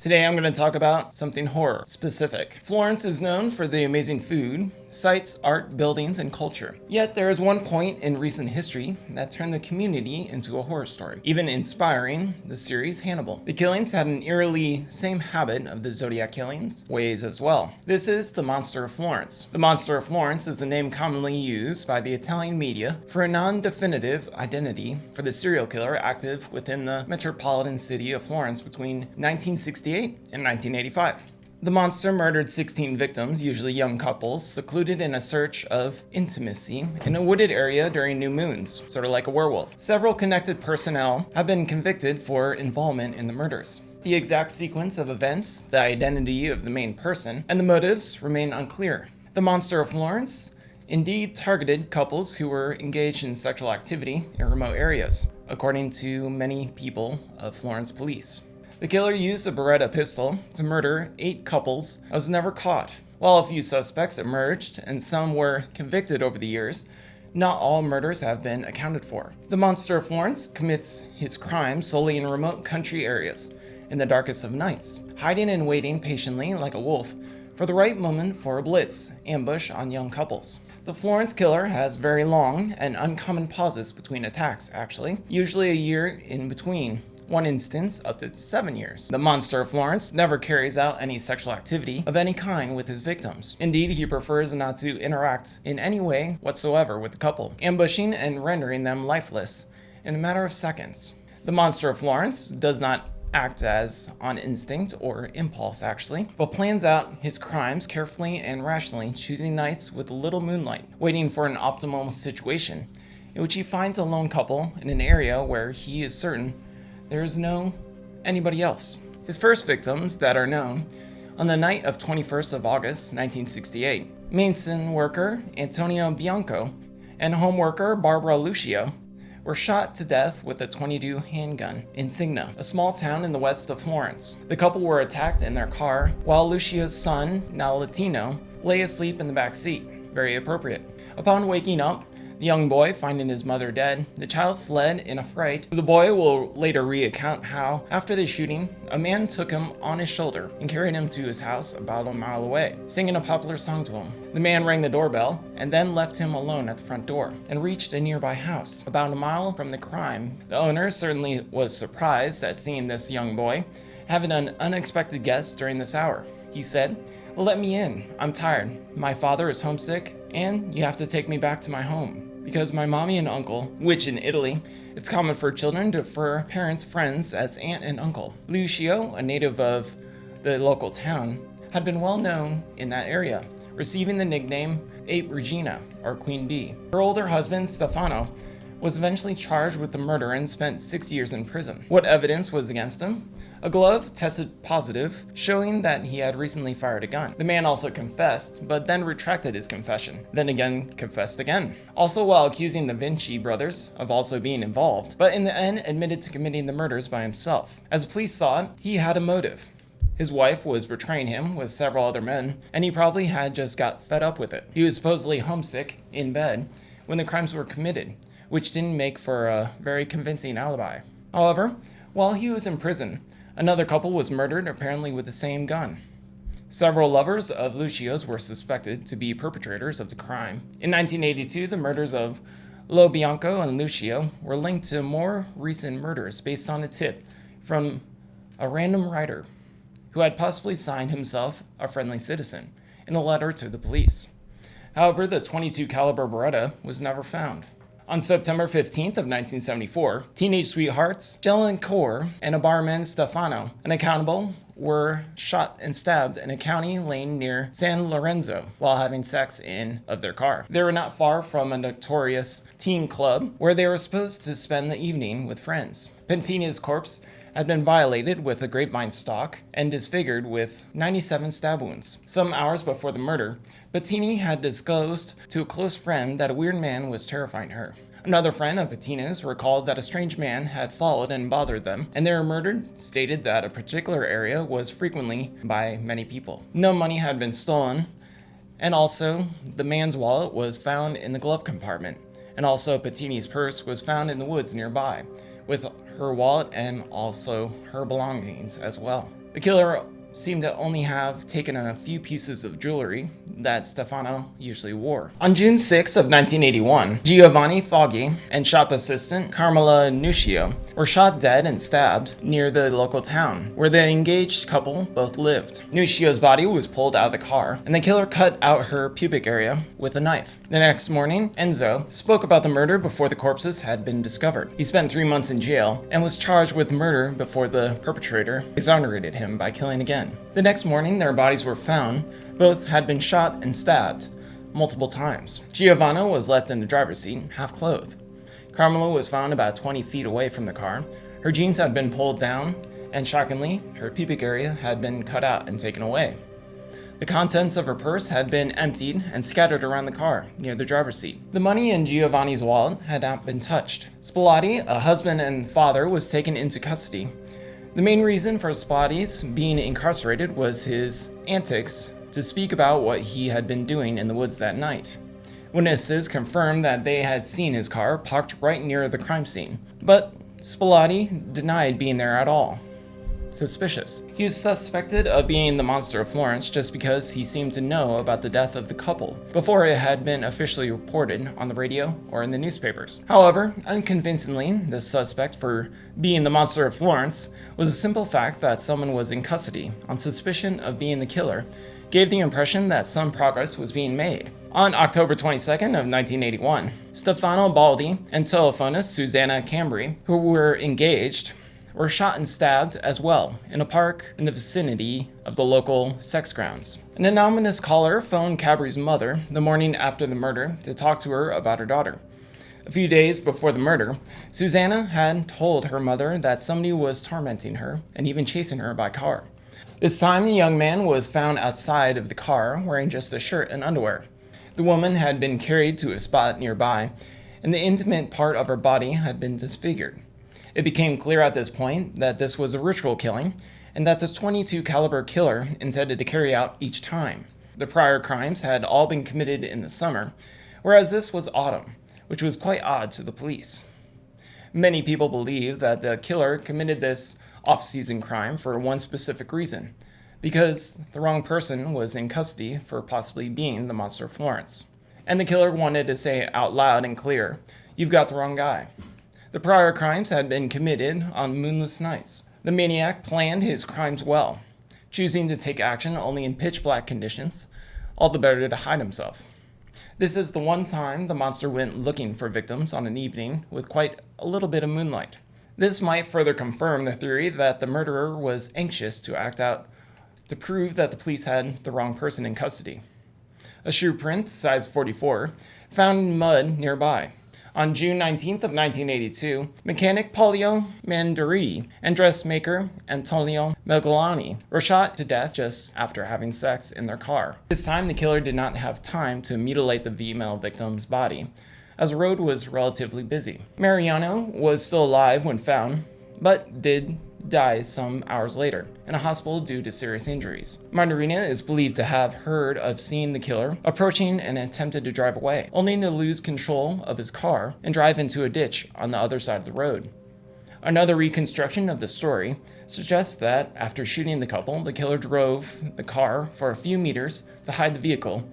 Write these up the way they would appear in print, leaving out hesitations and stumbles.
Today I'm going to talk about something horror specific. Florence is known for the amazing food, sights, art, buildings, and culture. Yet there is one point in recent history that turned the community into a horror story, even inspiring the series Hannibal. The killings had an eerily same habit of the Zodiac killings ways as well. This is the Monster of Florence. The Monster of Florence is the name commonly used by the Italian media for a non-definitive identity for the serial killer active within the metropolitan city of Florence between 1968 and 1985. The monster murdered 16 victims, usually young couples, secluded in a search of intimacy in a wooded area during new moons, sort of like a werewolf. Several connected personnel have been convicted for involvement in the murders. The exact sequence of events, the identity of the main person, and the motives remain unclear. The Monster of Florence indeed targeted couples who were engaged in sexual activity in remote areas, according to many people of Florence police. The killer used a Beretta pistol to murder 8 couples and was never caught. While a few suspects emerged and some were convicted over the years, not all murders have been accounted for. The Monster of Florence commits his crimes solely in remote country areas, in the darkest of nights, hiding and waiting patiently like a wolf for the right moment for a blitz ambush on young couples. The Florence killer has very long and uncommon pauses between attacks, actually, usually a year in between. One instance up to 7 years. The Monster of Florence never carries out any sexual activity of any kind with his victims. Indeed, he prefers not to interact in any way whatsoever with the couple, ambushing and rendering them lifeless in a matter of seconds. The Monster of Florence does not act as on instinct or impulse actually, but plans out his crimes carefully and rationally, choosing nights with little moonlight, waiting for an optimal situation in which he finds a lone couple in an area where he is certain there is no anybody else. His first victims that are known on the night of 21st of August 1968, mason worker Antonio Bianco and home worker Barbara Lucio were shot to death with a .22 handgun in Signa, a small town in the west of Florence. The couple were attacked in their car while Lucio's son, now Latino, lay asleep in the back seat. Very appropriate. Upon waking up, the young boy, finding his mother dead, the child fled in a fright. The boy will later recount how, after the shooting, a man took him on his shoulder and carried him to his house about a mile away, singing a popular song to him. The man rang the doorbell and then left him alone at the front door and reached a nearby house, about a mile from the crime. The owner certainly was surprised at seeing this young boy, having an unexpected guest during this hour. He said, "Let me in. I'm tired. My father is homesick, and you have to take me back to my home. Because my mommy and uncle, which in Italy, it's common for children to refer parents' friends as aunt and uncle." Lucio, a native of the local town, had been well known in that area, receiving the nickname Ape Regina, or Queen Bee. Her older husband, Stefano, was eventually charged with the murder and spent 6 years in prison. What evidence was against him? A glove tested positive, showing that he had recently fired a gun. The man also confessed, but then retracted his confession, then again confessed again. Also while accusing the Vinci brothers of also being involved, but in the end admitted to committing the murders by himself. As the police saw it, he had a motive. His wife was betraying him with several other men, and he probably had just got fed up with it. He was supposedly homesick, in bed, when the crimes were committed, which didn't make for a very convincing alibi. However, while he was in prison, another couple was murdered, apparently with the same gun. Several lovers of Lucio's were suspected to be perpetrators of the crime. In 1982, the murders of Lo Bianco and Lucio were linked to more recent murders based on a tip from a random writer who had possibly signed himself a friendly citizen in a letter to the police. However, the .22 caliber Beretta was never found. On September 15th of 1974, teenage sweethearts Jelen Kaur and a barman Stefano, unaccountable, were shot and stabbed in a county lane near San Lorenzo while having sex in of their car. They were not far from a notorious teen club where they were supposed to spend the evening with friends. Pentini's corpse had been violated with a grapevine stalk and disfigured with 97 stab wounds. Some hours before the murder, Bettini had disclosed to a close friend that a weird man was terrifying her. Another friend of Bettina's recalled that a strange man had followed and bothered them, and they were murdered, stated that a particular area was frequently by many people. No money had been stolen, and also the man's wallet was found in the glove compartment, and also Bettini's purse was found in the woods nearby, with her wallet and also her belongings as well. The killer seemed to only have taken a few pieces of jewelry that Stefano usually wore. On June 6 of 1981, Giovanni Foggi and shop assistant Carmela Nuccio were shot dead and stabbed near the local town, where the engaged couple both lived. Nuccio's body was pulled out of the car, and the killer cut out her pubic area with a knife. The next morning, Enzo spoke about the murder before the corpses had been discovered. He spent 3 months in jail and was charged with murder before the perpetrator exonerated him by killing again. The next morning, their bodies were found. Both had been shot and stabbed multiple times. Giovanni was left in the driver's seat, half clothed. Carmela was found about 20 feet away from the car. Her jeans had been pulled down, and shockingly, her pubic area had been cut out and taken away. The contents of her purse had been emptied and scattered around the car, near the driver's seat. The money in Giovanni's wallet had not been touched. Spallotti, a husband and father, was taken into custody. The main reason for Spalotti's being incarcerated was his antics to speak about what he had been doing in the woods that night. Witnesses confirmed that they had seen his car parked right near the crime scene, but Spallotti denied being there at all. Suspicious. He was suspected of being the Monster of Florence just because he seemed to know about the death of the couple before it had been officially reported on the radio or in the newspapers. However, unconvincingly, the suspect for being the Monster of Florence was a simple fact that someone was in custody on suspicion of being the killer gave the impression that some progress was being made. On October 22nd of 1981, Stefano Baldi and telephonist Susanna Cambri, who were engaged, were shot and stabbed as well in a park in the vicinity of the local sex grounds. An anonymous caller phoned Cabri's mother the morning after the murder to talk to her about her daughter. A few days before the murder, Susanna had told her mother that somebody was tormenting her and even chasing her by car. This time, the young man was found outside of the car wearing just a shirt and underwear. The woman had been carried to a spot nearby, and the intimate part of her body had been disfigured. It became clear at this point that this was a ritual killing, and that the .22 caliber killer intended to carry out each time. The prior crimes had all been committed in the summer, whereas this was autumn, which was quite odd to the police. Many people believe that the killer committed this off-season crime for one specific reason, because the wrong person was in custody for possibly being the Monster of Florence. And the killer wanted to say out loud and clear, "You've got the wrong guy." The prior crimes had been committed on moonless nights. The maniac planned his crimes well, choosing to take action only in pitch black conditions, all the better to hide himself. This is the one time the monster went looking for victims on an evening with quite a little bit of moonlight. This might further confirm the theory that the murderer was anxious to act out to prove that the police had the wrong person in custody. A shoe print, size 44, found in mud nearby. On June 19th of 1982, mechanic Paolo Manduri and dressmaker Antonio Megalani were shot to death just after having sex in their car. This time, the killer did not have time to mutilate the female victim's body, as the road was relatively busy. Mariano was still alive when found, but did die some hours later in a hospital due to serious injuries. Mandarina is believed to have heard of seeing the killer approaching and attempted to drive away, only to lose control of his car and drive into a ditch on the other side of the road. Another reconstruction of the story suggests that after shooting the couple, the killer drove the car for a few meters to hide the vehicle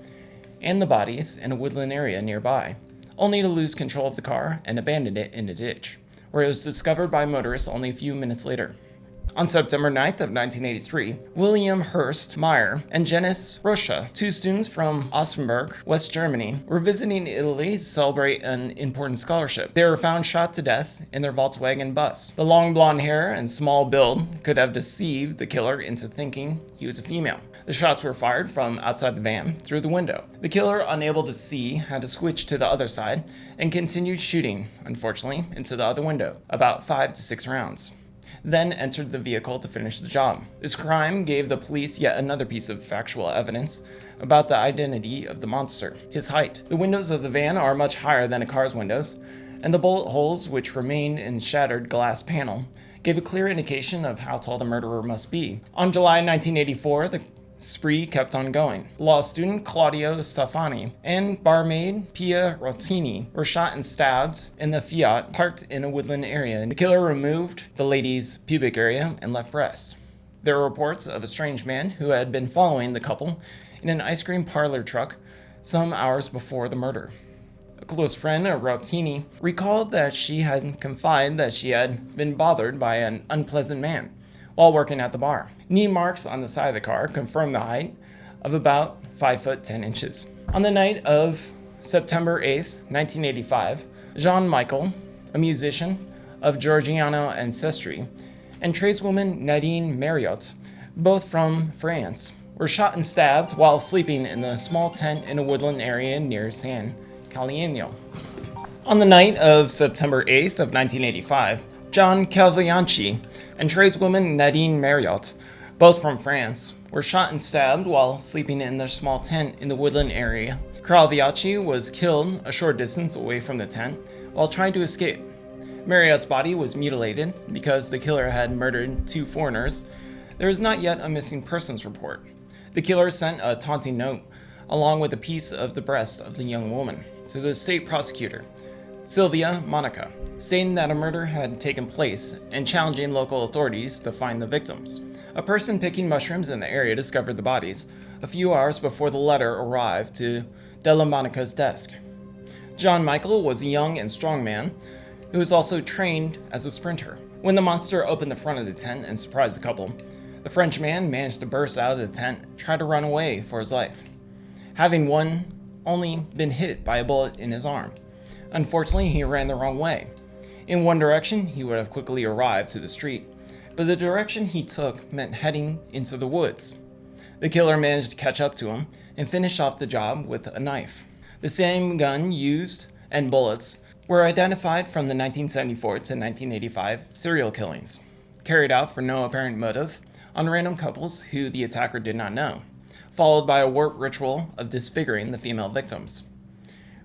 and the bodies in a woodland area nearby, only to lose control of the car and abandon it in a ditch, where it was discovered by motorists only a few minutes later. On September 9th of 1983, William Hurst Meyer and Janice Rocha, two students from Osnabrück, West Germany, were visiting Italy to celebrate an important scholarship. They were found shot to death in their Volkswagen bus. The long blonde hair and small build could have deceived the killer into thinking he was a female. The shots were fired from outside the van through the window. The killer, unable to see, had to switch to the other side and continued shooting, unfortunately, into the other window, about 5 to 6 rounds. Then entered the vehicle to finish the job. This crime gave the police yet another piece of factual evidence about the identity of the monster, his height. The windows of the van are much higher than a car's windows, and the bullet holes, which remain in shattered glass panel, gave a clear indication of how tall the murderer must be. On July 1984, the spree kept on going. Law student Claudio Stefani and barmaid Pia Rotini were shot and stabbed in the Fiat parked in a woodland area. The killer removed the lady's pubic area and left breast. There were reports of a strange man who had been following the couple in an ice cream parlor truck some hours before the murder. A close friend of Routini recalled that she had confided that she had been bothered by an unpleasant man while working at the bar. Knee marks on the side of the car confirmed the height of about 5 foot 10 inches. On the night of September 8th, 1985, Jean-Michel, a musician of Georgiano ancestry, and tradeswoman Nadine Marriott, both from France, were shot and stabbed while sleeping in a small tent in a woodland area near San Calieno. On the night of September 8th of 1985, John Calvianchi and tradeswoman Nadine Marriott, both from France, were shot and stabbed while sleeping in their small tent in the woodland area. Calvianchi was killed a short distance away from the tent while trying to escape. Marriott's body was mutilated because the killer had murdered 2 foreigners. There is not yet a missing persons report. The killer sent a taunting note along with a piece of the breast of the young woman to the state prosecutor, Sylvia Monica, stating that a murder had taken place and challenging local authorities to find the victims. A person picking mushrooms in the area discovered the bodies a few hours before the letter arrived to Della Monica's desk. Jean-Michel was a young and strong man who was also trained as a sprinter. When the monster opened the front of the tent and surprised the couple, the French man managed to burst out of the tent and try to run away for his life, having only been hit by a bullet in his arm. Unfortunately, he ran the wrong way. In one direction, he would have quickly arrived to the street, but the direction he took meant heading into the woods. The killer managed to catch up to him and finish off the job with a knife. The same gun used and bullets were identified from the 1974 to 1985 serial killings, carried out for no apparent motive on random couples who the attacker did not know, followed by a warped ritual of disfiguring the female victims.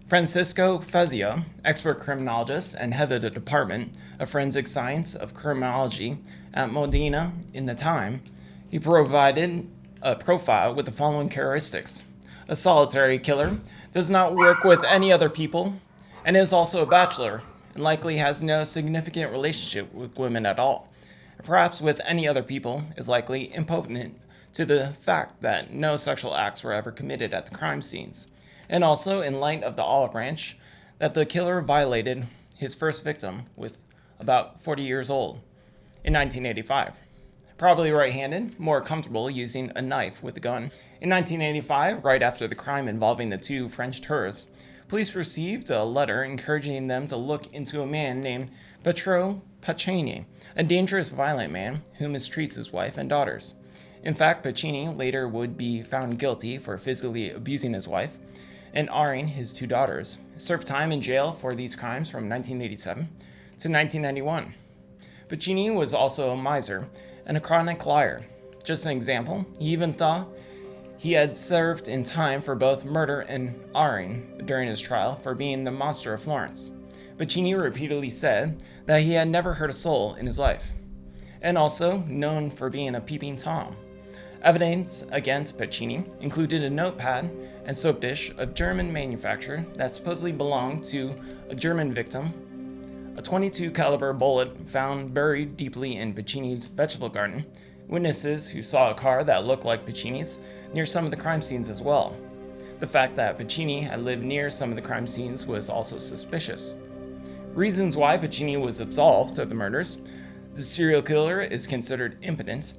Francisco Fezio, expert criminologist and head of the Department of Forensic Science of Criminology at Modena in the time, he provided a profile with the following characteristics. A solitary killer, does not work with any other people, and is also a bachelor, and likely has no significant relationship with women at all. Perhaps with any other people is likely impotent to the fact that no sexual acts were ever committed at the crime scenes, and also in light of the olive branch that the killer violated his first victim with about 40 years old in 1985. Probably right-handed, more comfortable using a knife with a gun. In 1985, right after the crime involving the 2 French tourists, police received a letter encouraging them to look into a man named Pietro Pacini, a dangerous, violent man who mistreats his wife and daughters. In fact, Pacini later would be found guilty for physically abusing his wife and R-ing his 2 daughters. He served time in jail for these crimes from 1987 to 1991. Pacini was also a miser and a chronic liar. Just an example, he even thought he had served in time for both murder and R-ing during his trial for being the Monster of Florence. Pacini repeatedly said that he had never hurt a soul in his life, and also known for being a peeping Tom. Evidence against Pacini included a notepad and soap dish of German manufacture that supposedly belonged to a German victim, a .22 caliber bullet found buried deeply in Pacini's vegetable garden, witnesses who saw a car that looked like Pacini's near some of the crime scenes as well. The fact that Pacini had lived near some of the crime scenes was also suspicious. Reasons why Pacini was absolved of the murders: the serial killer is considered impotent,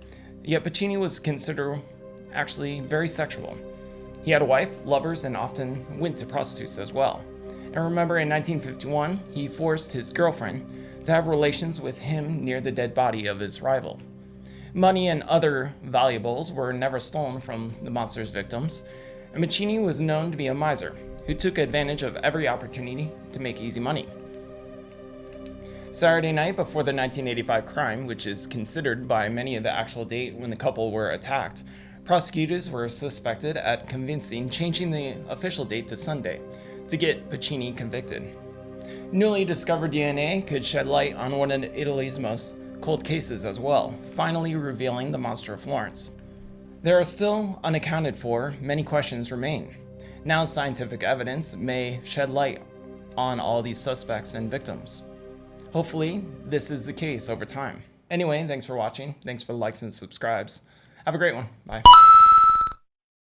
yet Pacini was considered actually very sexual. He had a wife, lovers, and often went to prostitutes as well. And remember, in 1951, he forced his girlfriend to have relations with him near the dead body of his rival. Money and other valuables were never stolen from the monster's victims, and Pacini was known to be a miser who took advantage of every opportunity to make easy money. Saturday night before the 1985 crime, which is considered by many the actual date when the couple were attacked, prosecutors were suspected at convincing changing the official date to Sunday to get Pacini convicted. Newly discovered DNA could shed light on one of Italy's most cold cases as well, finally revealing the Monster of Florence. There are still unaccounted for many questions remain. Now scientific evidence may shed light on all these suspects and victims. Hopefully, this is the case over time. Anyway, thanks for watching. Thanks for the likes and subscribes. Have a great one. Bye.